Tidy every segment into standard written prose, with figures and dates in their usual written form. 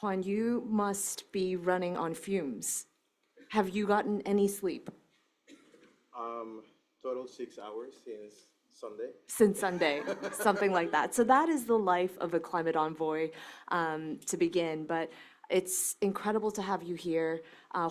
Juan, you must be running on fumes. Have you gotten any sleep Um, Total 6 hours since Sunday. since Sunday? Something like that. So that is the life of a climate envoy to begin. But it's incredible to have you here.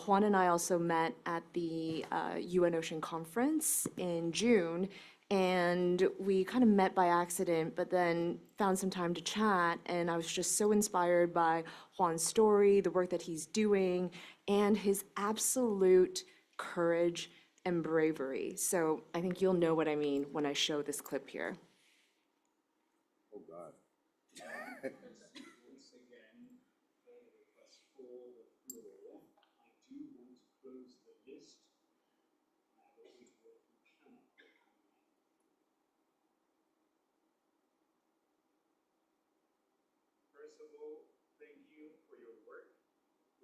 Juan and I also met at the UN Ocean Conference in June, and we kind of met by accident, but then found some time to chat. And I was just so inspired by Juan's story, the work that he's doing, and his absolute courage and bravery. So I think you'll know what I mean when I show this clip here. Oh God. Once again, request for the floor. I do want to close the list, but we cannot. First of all, thank you for your work.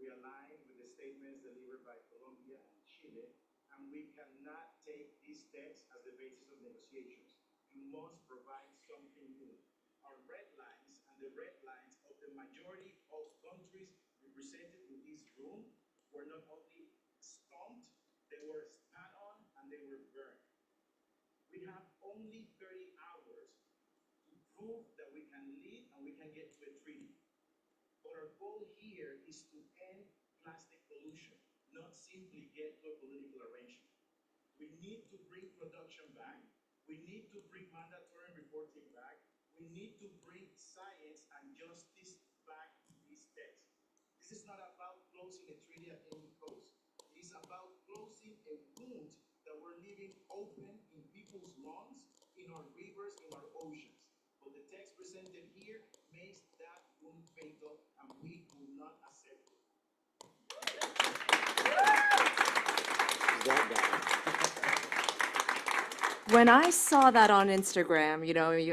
We align with the statements delivered by Colombia and Chile, and we cannot take these texts as the basis of negotiations. You must provide something new. Our red lines and the red lines of the majority of countries represented in this room were not only stomped, they were spat on and they were burned. We have only 30 hours to prove that we can lead and we can get to a treaty. But our goal here is to end plastic pollution, not simply get to a political arrangement. We need to bring production back. We need to bring mandatory reporting back. We need to bring science and justice back to these texts. This is not about closing a treaty at any cost. It is about closing a wound that we're leaving open in people's lungs, in our rivers, in our oceans. But the text presented here makes that wound fatal, and we will not accept it. That guy. When I saw that on Instagram,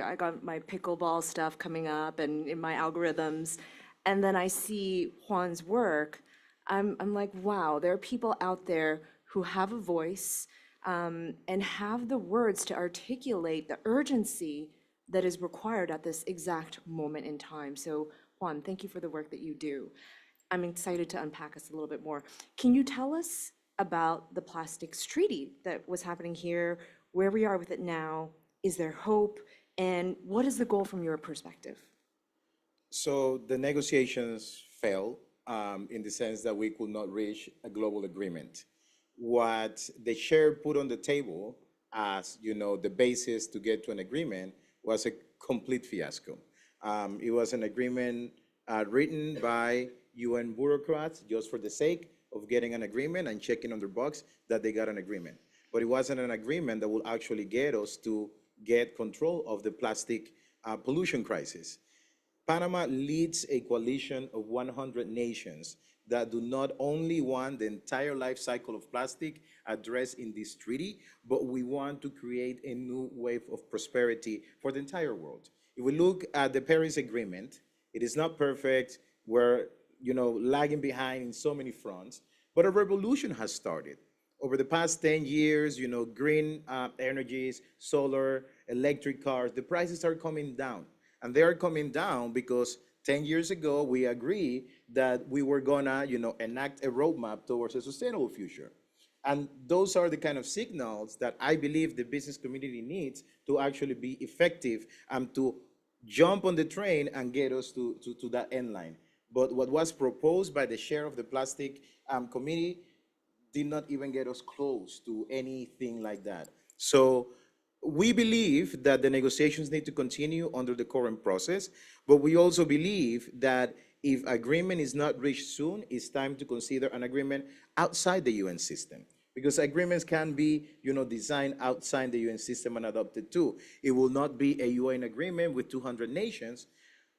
I got my pickleball stuff coming up and in my algorithms, and then I see Juan's work, I'm like, wow, there are people out there who have a voice and have the words to articulate the urgency that is required at this exact moment in time. So Juan, thank you for the work that you do. I'm excited to unpack us a little bit more. Can you tell us about the plastics treaty that was happening here, where we are with it now? Is there hope? And what is the goal from your perspective? So the negotiations fell in the sense that we could not reach a global agreement. What the chair put on the table as the basis to get to an agreement was a complete fiasco. It was an agreement written by UN bureaucrats just for the sake of getting an agreement and checking on their box that they got an agreement. But it wasn't an agreement that will actually get us to get control of the plastic pollution crisis. Panama leads a coalition of 100 nations that do not only want the entire life cycle of plastic addressed in this treaty, but we want to create a new wave of prosperity for the entire world. If we look at the Paris Agreement, it is not perfect. We're lagging behind in so many fronts, but a revolution has started. Over the past 10 years, green energies, solar, electric cars, the prices are coming down. And they are coming down because 10 years ago, we agreed that we were gonna, enact a roadmap towards a sustainable future. And those are the kind of signals that I believe the business community needs to actually be effective and to jump on the train and get us to that end line. But what was proposed by the chair of the plastic committee did not even get us close to anything like that. So we believe that the negotiations need to continue under the current process, but we also believe that if agreement is not reached soon, it's time to consider an agreement outside the UN system. Because agreements can be, designed outside the UN system and adopted too. It will not be a UN agreement with 200 nations,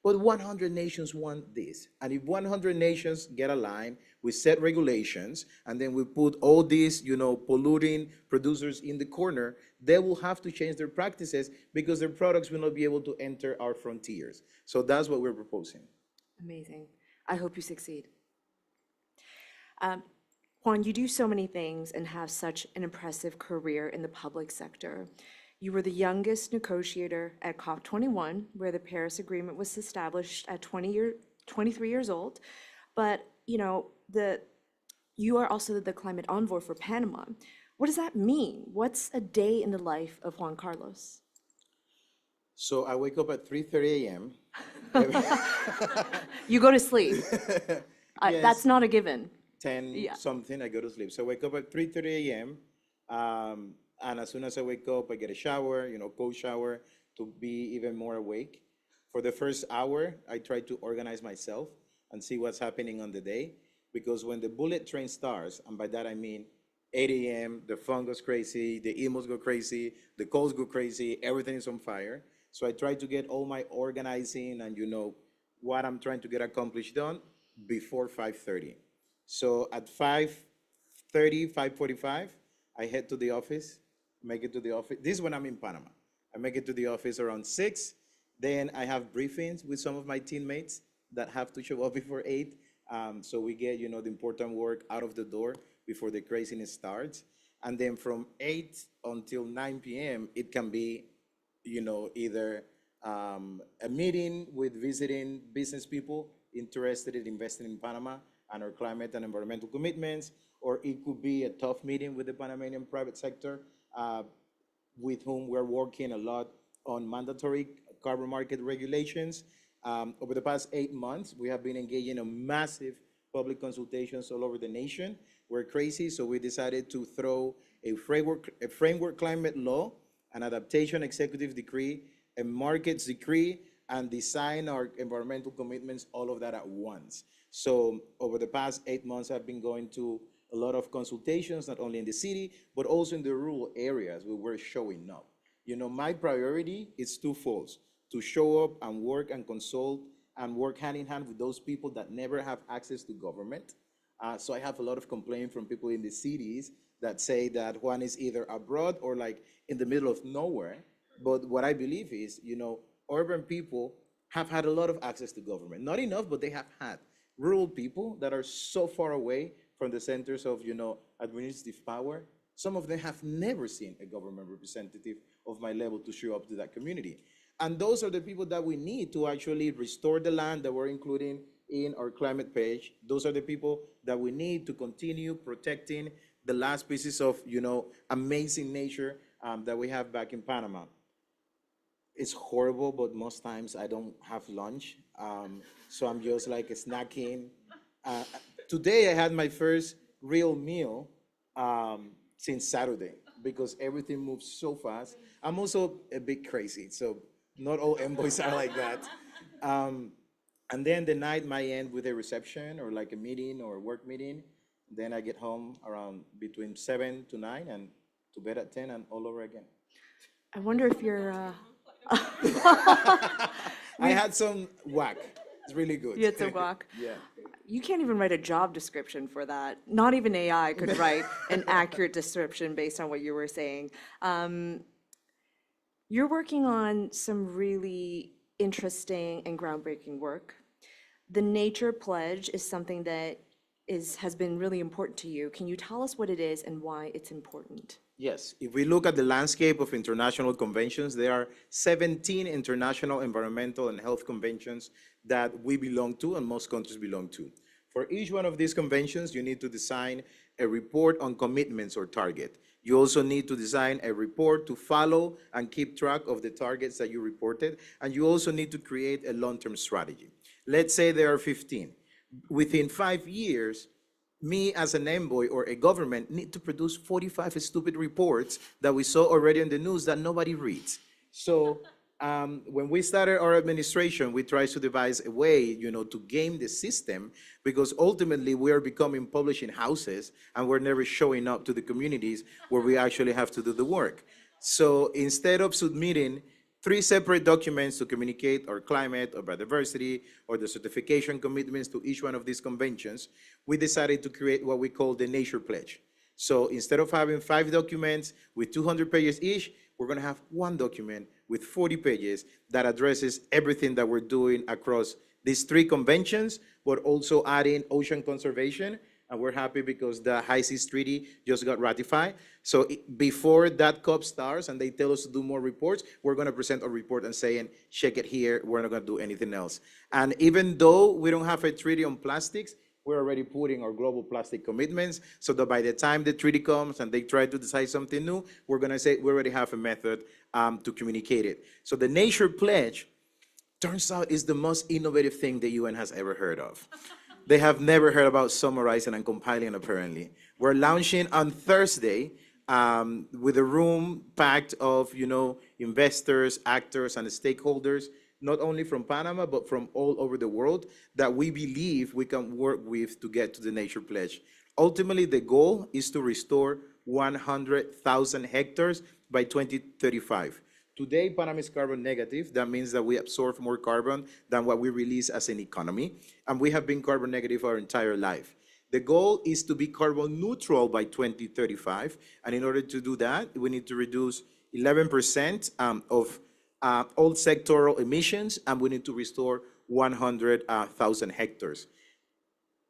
but 100 nations want this. And if 100 nations get aligned, we set regulations, and then we put all these, polluting producers in the corner, they will have to change their practices because their products will not be able to enter our frontiers. So that's what we're proposing. Amazing. I hope you succeed. Juan, you do so many things and have such an impressive career in the public sector. You were the youngest negotiator at COP21, where the Paris Agreement was established at 23 years old, but you are also the climate envoy for Panama. What does that mean? What's a day in the life of Juan Carlos? So I wake up at 3:30 a.m. You go to sleep. Yes. That's not a given. 10 Yeah. something, I go to sleep. So I wake up at 3:30 a.m. And as soon as I wake up, I get a shower, cold shower to be even more awake. For the first hour, I try to organize myself and see what's happening on the day. Because when the bullet train starts, and by that I mean 8 a.m., the phone goes crazy, the emails go crazy, the calls go crazy, everything is on fire. So I try to get all my organizing and what I'm trying to get accomplished done before 5:30. So at 5:30, 5:45, I head to the office, make it to the office. This is when I'm in Panama. I make it to the office around 6. Then I have briefings with some of my teammates that have to show up before 8. So we get, the important work out of the door before the craziness starts. And then from 8 until 9 p.m., it can be, either a meeting with visiting business people interested in investing in Panama and our climate and environmental commitments, or it could be a tough meeting with the Panamanian private sector, with whom we're working a lot on mandatory carbon market regulations. Over the past 8 months, we have been engaging in massive public consultations all over the nation. We're crazy, so we decided to throw a framework climate law, an adaptation executive decree, a markets decree, and design our environmental commitments, all of that at once. So over the past 8 months, I've been going to a lot of consultations, not only in the city, but also in the rural areas where we're showing up. My priority is twofold: to show up and work and consult and work hand in hand with those people that never have access to government. So I have a lot of complaints from people in the cities that say that Juan is either abroad or like in the middle of nowhere. But what I believe is, urban people have had a lot of access to government. Not enough, but they have had. Rural people that are so far away from the centers of, administrative power, some of them have never seen a government representative of my level to show up to that community. And those are the people that we need to actually restore the land that we're including in our climate page. Those are the people that we need to continue protecting the last pieces of, amazing nature that we have back in Panama. It's horrible, but most times I don't have lunch. So I'm just like snacking. Today I had my first real meal since Saturday because everything moves so fast. I'm also a bit crazy, so not all envoys are like that. And then the night might end with a reception or like a meeting or a work meeting. Then I get home around between 7 to 9 and to bed at 10 and all over again. I wonder if you're. I had some whack. It's really good. You had some guac. Yeah. You can't even write a job description for that. Not even AI could write an accurate description based on what you were saying. You're working on some really interesting and groundbreaking work. The Nature Pledge is something that has been really important to you. Can you tell us what it is and why it's important? Yes, if we look at the landscape of international conventions, there are 17 international environmental and health conventions that we belong to and most countries belong to. For each one of these conventions, you need to design a report on commitments or target. You also need to design a report to follow and keep track of the targets that you reported, and you also need to create a long-term strategy. Let's say there are 15. Within 5 years, me as an envoy or a government need to produce 45 stupid reports that we saw already in the news that nobody reads. So when we started our administration, we tried to devise a way, to game the system, because ultimately we are becoming publishing houses and we're never showing up to the communities where we actually have to do the work. So instead of submitting 3 separate documents to communicate our climate or biodiversity or the certification commitments to each one of these conventions, we decided to create what we call the Nature Pledge. So instead of having 5 documents with 200 pages each, we're going to have 1 document with 40 pages that addresses everything that we're doing across these 3 conventions, but also adding ocean conservation and we're happy because the High Seas Treaty just got ratified. So before that COP starts and they tell us to do more reports, we're going to present a report and saying, check it here, we're not going to do anything else. And even though we don't have a treaty on plastics, we're already putting our global plastic commitments so that by the time the treaty comes and they try to decide something new, we're going to say we already have a method to communicate it. So the Nature Pledge, turns out, is the most innovative thing the UN has ever heard of. They have never heard about summarizing and compiling, apparently. We're launching on Thursday with a room packed of, investors, actors, and stakeholders, not only from Panama, but from all over the world, that we believe we can work with to get to the Nature Pledge. Ultimately, the goal is to restore 100,000 hectares by 2035. Today, Panama is carbon negative. That means that we absorb more carbon than what we release as an economy, and we have been carbon negative our entire life. The goal is to be carbon neutral by 2035, and in order to do that, we need to reduce 11% of all sectoral emissions, and we need to restore 100,000 hectares.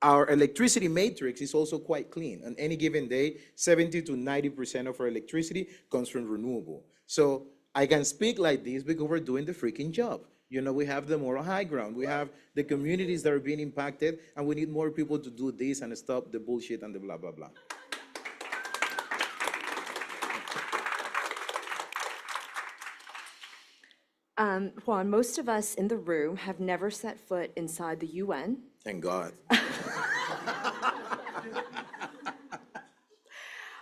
Our electricity matrix is also quite clean. On any given day, 70 to 90% of our electricity comes from renewable. So I can speak like this because we're doing the freaking job. We have the moral high ground. We have the communities that are being impacted, and we need more people to do this and stop the bullshit and the blah, blah, blah. Juan, most of us in the room have never set foot inside the UN. Thank God.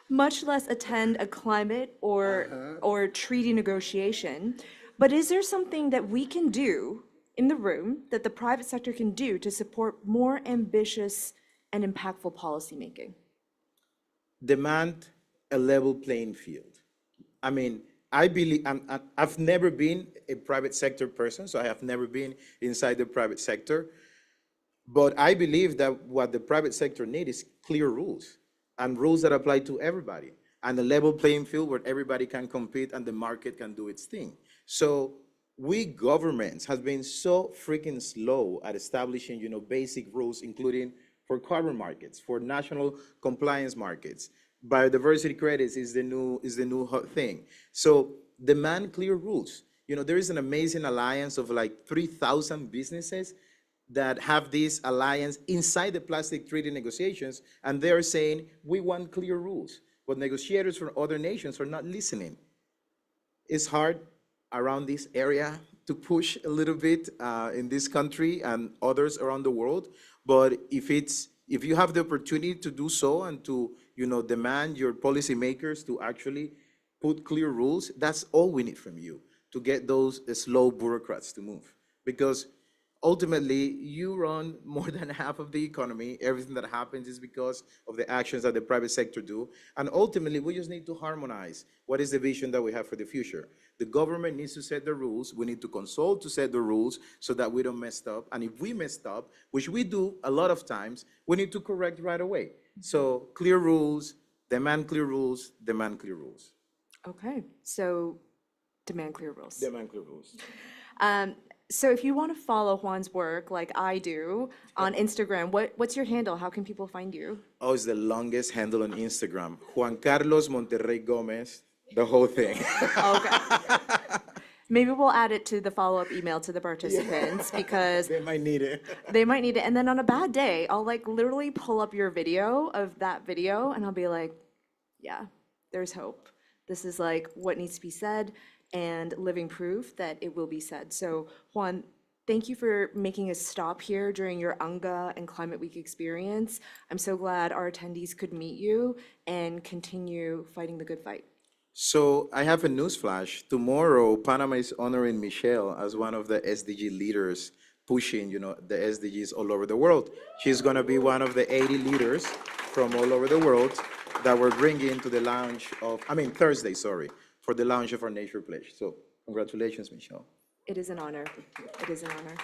Much less attend a climate or treaty negotiation. But is there something that we can do in the room that the private sector can do to support more ambitious and impactful policymaking? Demand a level playing field. I mean, I believe, I've never been a private sector person, so I have never been inside the private sector. But I believe that what the private sector needs is clear rules, and rules that apply to everybody, and a level playing field where everybody can compete and the market can do its thing. So we governments have been so freaking slow at establishing, basic rules, including for carbon markets, for national compliance markets. Biodiversity credits is the new hot thing. So demand clear rules. There is an amazing alliance of like 3,000 businesses that have this alliance inside the plastic treaty negotiations, and they're saying, we want clear rules. But negotiators from other nations are not listening. It's hard around this area to push a little bit in this country and others around the world. But if you have the opportunity to do so and to demand your policymakers to actually put clear rules, that's all we need from you to get those slow bureaucrats to move. Because ultimately, you run more than half of the economy. Everything that happens is because of the actions that the private sector do. And ultimately, we just need to harmonize what is the vision that we have for the future. The government needs to set the rules. We need to consult to set the rules so that we don't mess up. And if we messed up, which we do a lot of times, we need to correct right away. So clear rules, demand clear rules, demand clear rules. Okay, so demand clear rules. Demand clear rules. So if you want to follow Juan's work like I do on Instagram, what's your handle? How can people find you? Oh, it's the longest handle on Instagram. Juan Carlos Monterrey Gómez, the whole thing. Okay. Maybe we'll add it to the follow-up email to the participants because They might need it. they might need it. And then on a bad day, I'll like literally pull up your video of that video and I'll be like, yeah, there's hope. This is like what needs to be said and living proof that it will be said. So Juan, thank you for making us stop here during your UNGA and Climate Week experience. I'm so glad our attendees could meet you and continue fighting the good fight. So I have a newsflash. Tomorrow, Panama is honoring Michelle as one of the SDG leaders pushing, the SDGs all over the world. She's going to be one of the 80 leaders from all over the world that we're bringing to the launch of, Thursday, for the launch of our Nature Pledge. So congratulations, Michelle. It is an honor. It is an honor.